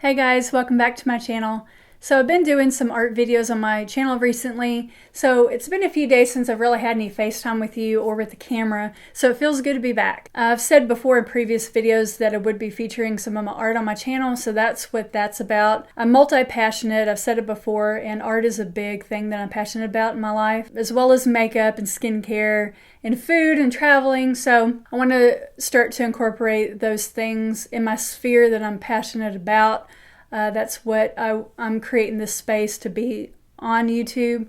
Hey guys, welcome back to my channel. So I've been doing some art videos on my channel recently, so it's been a few days since I've really had any FaceTime with you or with the camera, so it feels good to be back. I've said before in previous videos that I would be featuring some of my art on my channel, so that's what that's about. I'm multi-passionate, I've said it before, and art is a big thing that I'm passionate about in my life, as well as makeup and skincare and food and traveling, so I want to start to incorporate those things in my sphere that I'm passionate about. That's what I'm creating this space to be on YouTube.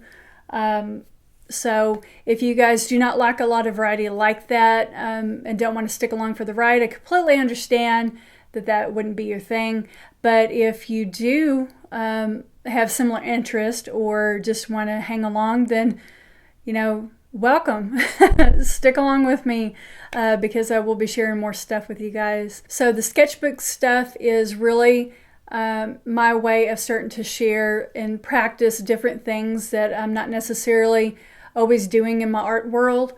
So if you guys do not like a lot of variety like that and don't want to stick along for the ride, I completely understand that that wouldn't be your thing. But if you do have similar interest or just want to hang along, then, you know, welcome. Stick along with me because I will be sharing more stuff with you guys. So the sketchbook stuff is really my way of starting to share and practice different things that I'm not necessarily always doing in my art world.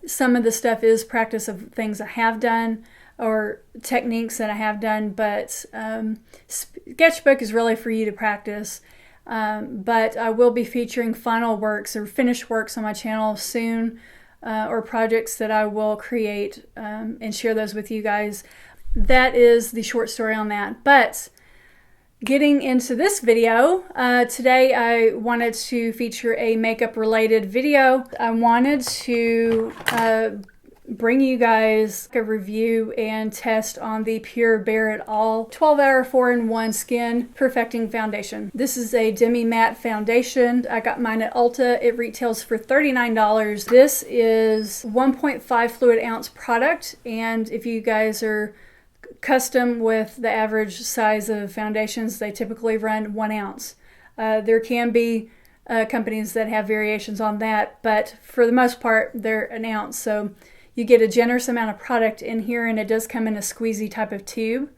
Some of the stuff is practice of things I have done or techniques that I have done, but sketchbook is really for you to practice. But I will be featuring final works or finished works on my channel soon, or projects that I will create and share those with you guys. That is the short story on that. But getting into this video, today I wanted to feature a makeup related video. I wanted to bring you guys a review and test on the PUR Bare et al. 12-hour 4-in-1 Skin Perfecting Foundation. This is a demi matte foundation. I got mine at Ulta. It retails for $39. This is 1.5 fluid ounce product, and if you guys are custom with the average size of foundations, they typically run 1 ounce. There can be companies that have variations on that, but for the most part they're 1 ounce. So you get a generous amount of product in here, and it does come in a squeezy type of tube,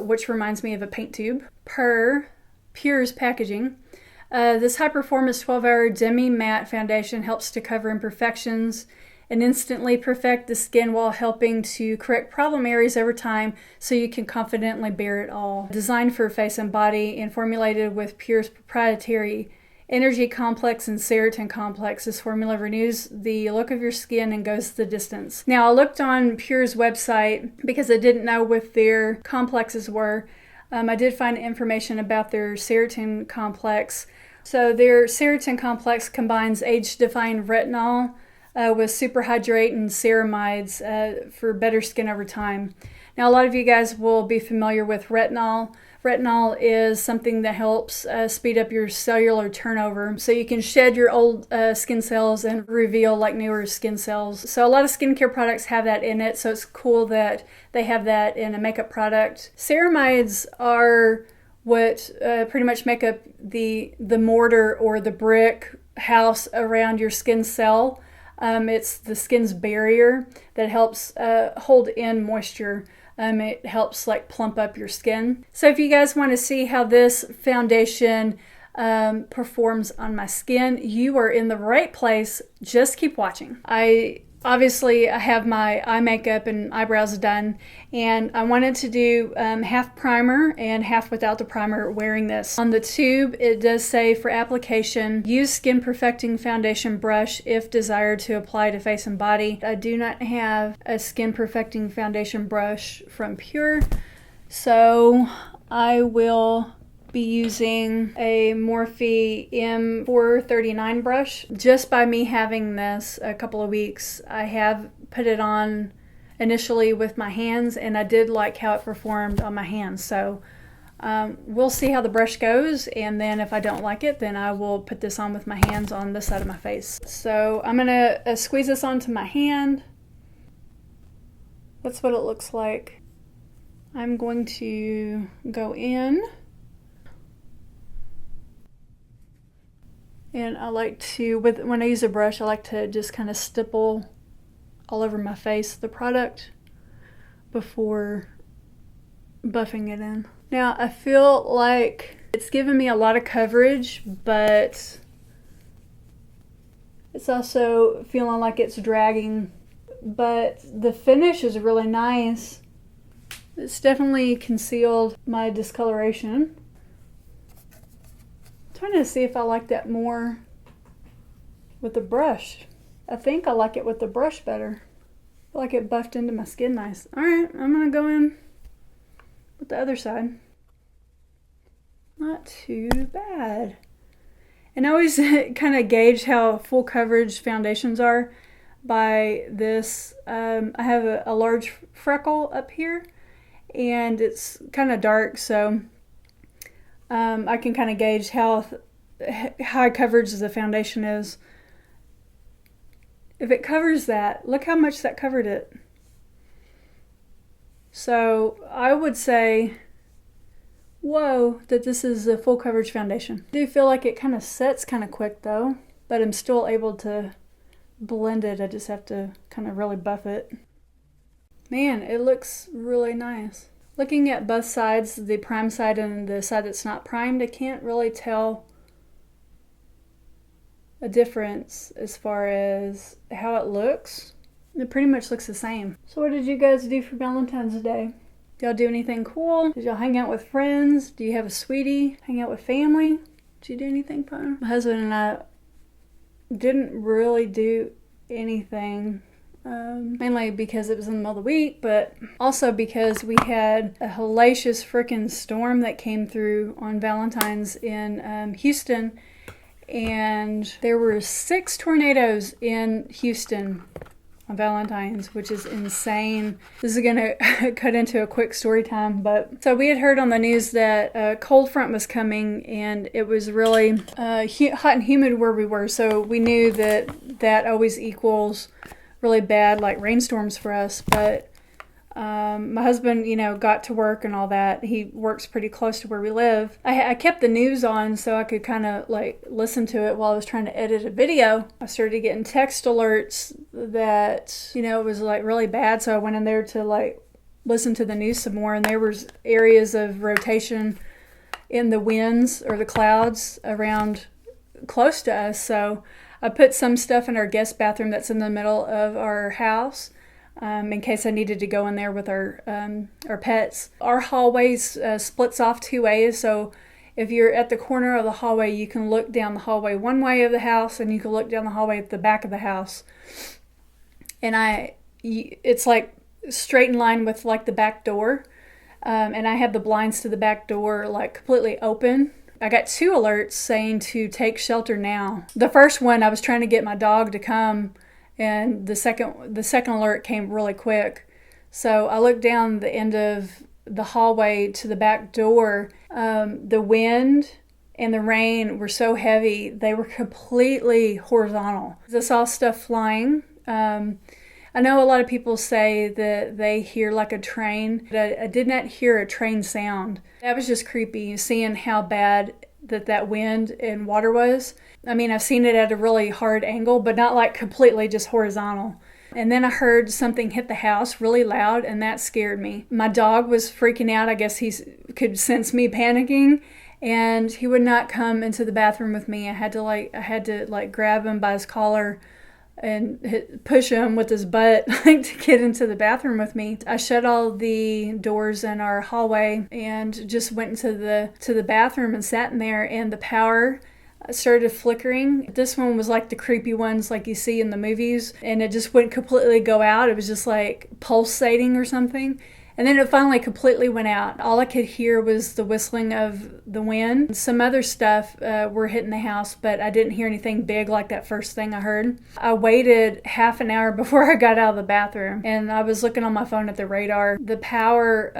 which reminds me of a paint tube. Per PUR's packaging, this high performance 12-hour demi matte foundation helps to cover imperfections and instantly perfect the skin while helping to correct problem areas over time so you can confidently bear it all. Designed for face and body and formulated with PUR's proprietary energy complex and keratin complex, this formula renews the look of your skin and goes the distance. Now, I looked on PUR's website because I didn't know what their complexes were. I did find information about their keratin complex. So their keratin complex combines age-defying retinol with superhydrate and ceramides for better skin over time. Now, a lot of you guys will be familiar with retinol. Retinol is something that helps speed up your cellular turnover, so you can shed your old skin cells and reveal like newer skin cells. So a lot of skincare products have that in it, so it's cool that they have that in a makeup product. Ceramides are what pretty much make up the mortar or the brick house around your skin cell. It's the skin's barrier that helps hold in moisture. It helps like plump up your skin. So if you guys want to see how this foundation performs on my skin, you are in the right place. Just keep watching. Obviously, I have my eye makeup and eyebrows done, and I wanted to do half primer and half without the primer wearing this. On the tube, it does say for application, use Skin Perfecting Foundation brush if desired to apply to face and body. I do not have a Skin Perfecting Foundation brush from PUR, so I will be using a MORPHE M439 brush. Just by me having this a couple of weeks, I have put it on initially with my hands, and I did like how it performed on my hands. So we'll see how the brush goes, and then if I don't like it, then I will put this on with my hands on this side of my face. So I'm gonna squeeze this onto my hand. That's what it looks like. I'm going to go in. And I like to, when I use a brush, I like to just kind of stipple all over my face the product before buffing it in. Now, I feel like it's giving me a lot of coverage, but it's also feeling like it's dragging. But the finish is really nice. It's definitely concealed my discoloration. I'm trying to see if I like that more with the brush. I think I like it with the brush better. I feel like it buffed into my skin nice. Alright, I'm gonna go in with the other side. Not too bad. And I always kind of gauge how full coverage foundations are by this. I have a large freckle up here, and it's kind of dark, so I can kind of gauge how high coverage the foundation is. If it covers that, look how much that covered it. So I would say, whoa, that this is a full coverage foundation. I do feel like it kind of sets kind of quick though, but I'm still able to blend it. I just have to kind of really buff it. Man, it looks really nice. Looking at both sides, the prime side and the side that's not primed, I can't really tell a difference as far as how it looks. It pretty much looks the same. So what did you guys do for Valentine's Day? Did y'all do anything cool? Did y'all hang out with friends? Do you have a sweetie? Hang out with family? Did you do anything fun? My husband and I didn't really do anything. Mainly because it was in the middle of the week, but also because we had a hellacious freaking storm that came through on Valentine's in Houston, and there were 6 tornadoes in Houston on Valentine's, which is insane. This is gonna cut into a quick story time, but so we had heard on the news that a cold front was coming, and it was really hot and humid where we were, so we knew that always equals really bad like rainstorms for us. But my husband, got to work and all that. He works pretty close to where we live. I kept the news on so I could kind of like listen to it while I was trying to edit a video. I started getting text alerts that it was like really bad, so I went in there to like listen to the news some more, and there was areas of rotation in the winds or the clouds around close to us. So I put some stuff in our guest bathroom that's in the middle of our house, in case I needed to go in there with our pets. Our hallway splits off 2 ways, so if you're at the corner of the hallway, you can look down the hallway one way of the house, and you can look down the hallway at the back of the house. And it's like straight in line with like the back door, and I have the blinds to the back door like completely open. I got 2 alerts saying to take shelter now. The first one, I was trying to get my dog to come, and the second alert came really quick. So I looked down the end of the hallway to the back door. The wind and the rain were so heavy, they were completely horizontal. I saw stuff flying. I know a lot of people say that they hear like a train, but I did not hear a train sound. That was just creepy, seeing how bad that wind and water was. I mean, I've seen it at a really hard angle, but not like completely just horizontal. And then I heard something hit the house really loud, and that scared me. My dog was freaking out. I guess he could sense me panicking, and he would not come into the bathroom with me. I had to grab him by his collar and push him with his butt to get into the bathroom with me. I shut all the doors in our hallway and just went into the bathroom and sat in there, and the power started flickering. This one was like the creepy ones like you see in the movies, and it just wouldn't completely go out. It was just like pulsating or something. And then it finally completely went out. All I could hear was the whistling of the wind. Some other stuff were hitting the house, but I didn't hear anything big like that first thing I heard. I waited half an hour before I got out of the bathroom, and I was looking on my phone at the radar. The power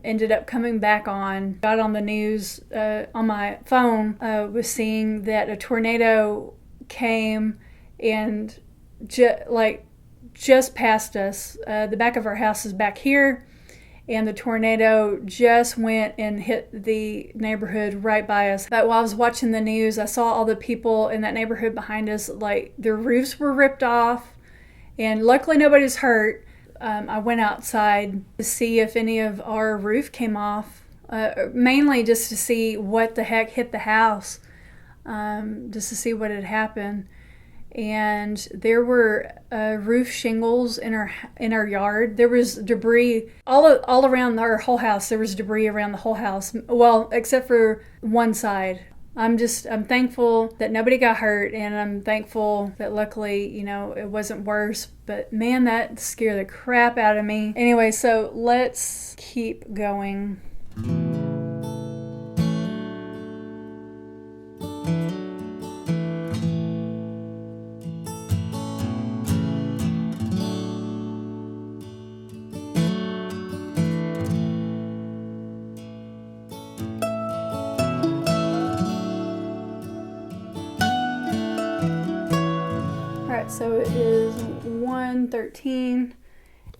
ended up coming back on. Got on the news on my phone, was seeing that a tornado came and just past us. The back of our house is back here, and the tornado just went and hit the neighborhood right by us. But while I was watching the news, I saw all the people in that neighborhood behind us, like their roofs were ripped off, and luckily nobody's hurt. I went outside to see if any of our roof came off, mainly just to see what the heck hit the house, just to see what had happened. and there were roof shingles in our yard. There was debris all around our whole house. There was debris around the whole house. Well, except for one side. I'm thankful that nobody got hurt, and I'm thankful that luckily, you know, it wasn't worse. But man, that scared the crap out of me. Anyway, so let's keep going. So it is 1:13,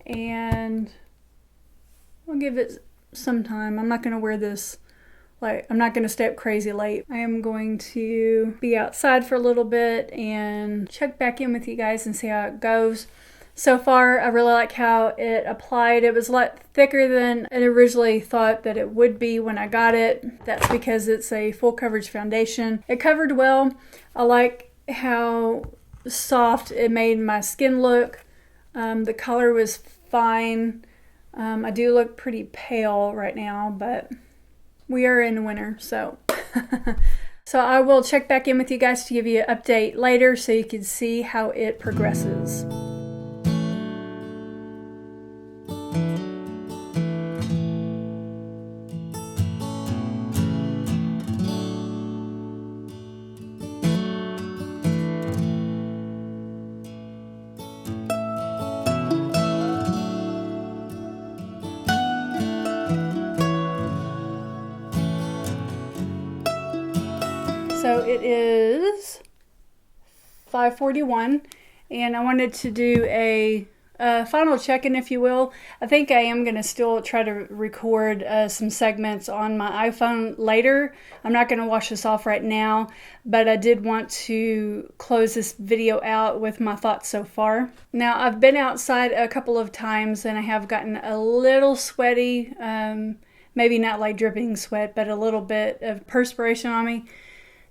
and I'll give it some time. I'm not going to wear this, I'm not going to stay up crazy late. I am going to be outside for a little bit and check back in with you guys and see how it goes. So far, I really like how it applied. It was a lot thicker than I originally thought that it would be when I got it. That's because it's a full coverage foundation. It covered well. I like how soft it made my skin look. The color was fine. I do look pretty pale right now, but we are in winter, so so I will check back in with you guys to give you an update later so you can see how it progresses. So it is 5:41, and I wanted to do a final check-in, if you will. I think I am going to still try to record some segments on my iPhone later. I'm not going to wash this off right now, but I did want to close this video out with my thoughts so far. Now, I've been outside a couple of times, and I have gotten a little sweaty, maybe not like dripping sweat, but a little bit of perspiration on me.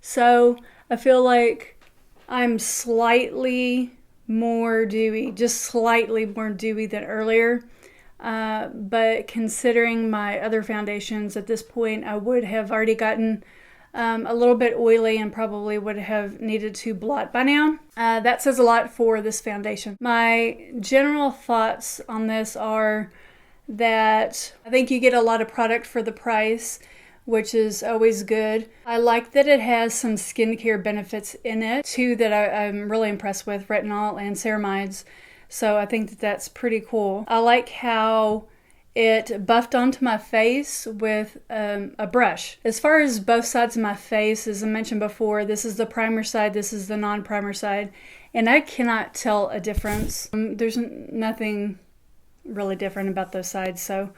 So I feel like I'm slightly more dewy, just slightly more dewy than earlier. But considering my other foundations at this point, I would have already gotten a little bit oily and probably would have needed to blot by now. That says a lot for this foundation. My general thoughts on this are that I think you get a lot of product for the price, which is always good. I like that it has some skincare benefits in it too that I'm really impressed with, retinol and ceramides. So I think that that's pretty cool. I like how it buffed onto my face with a brush. As far as both sides of my face, as I mentioned before, this is the primer side, this is the non-primer side, and I cannot tell a difference. There's nothing really different about those sides, so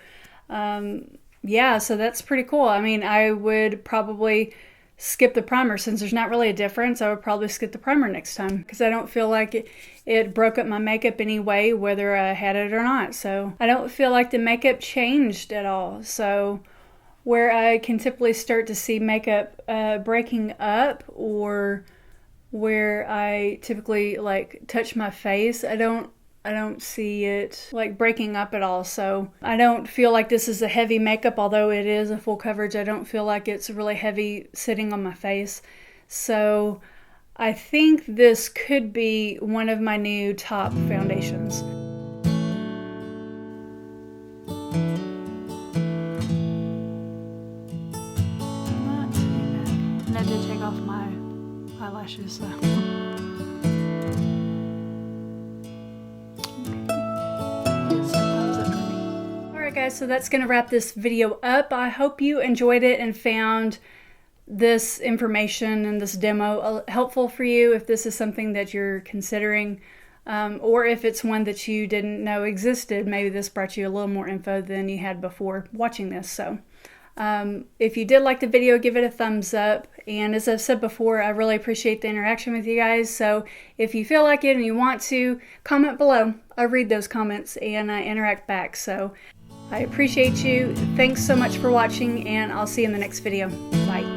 yeah, so that's pretty cool. I mean, I would probably skip the primer since there's not really a difference. I would probably skip the primer next time because I don't feel like it broke up my makeup anyway, whether I had it or not. So I don't feel like the makeup changed at all. So where I can typically start to see makeup breaking up, or where I typically like touch my face, I don't see it like breaking up at all. So I don't feel like this is a heavy makeup, although it is a full coverage. I don't feel like it's really heavy sitting on my face. So I think this could be one of my new top foundations. Not too bad. And I did take off my eyelashes, so. Guys, so that's going to wrap this video up. I hope you enjoyed it and found this information and this demo helpful for you if this is something that you're considering, or if it's one that you didn't know existed. Maybe this brought you a little more info than you had before watching this. So if you did like the video, give it a thumbs up. And as I've said before, I really appreciate the interaction with you guys. So if you feel like it and you want to, comment below. I read those comments and I interact back. So I appreciate you. Thanks so much for watching, and I'll see you in the next video. Bye.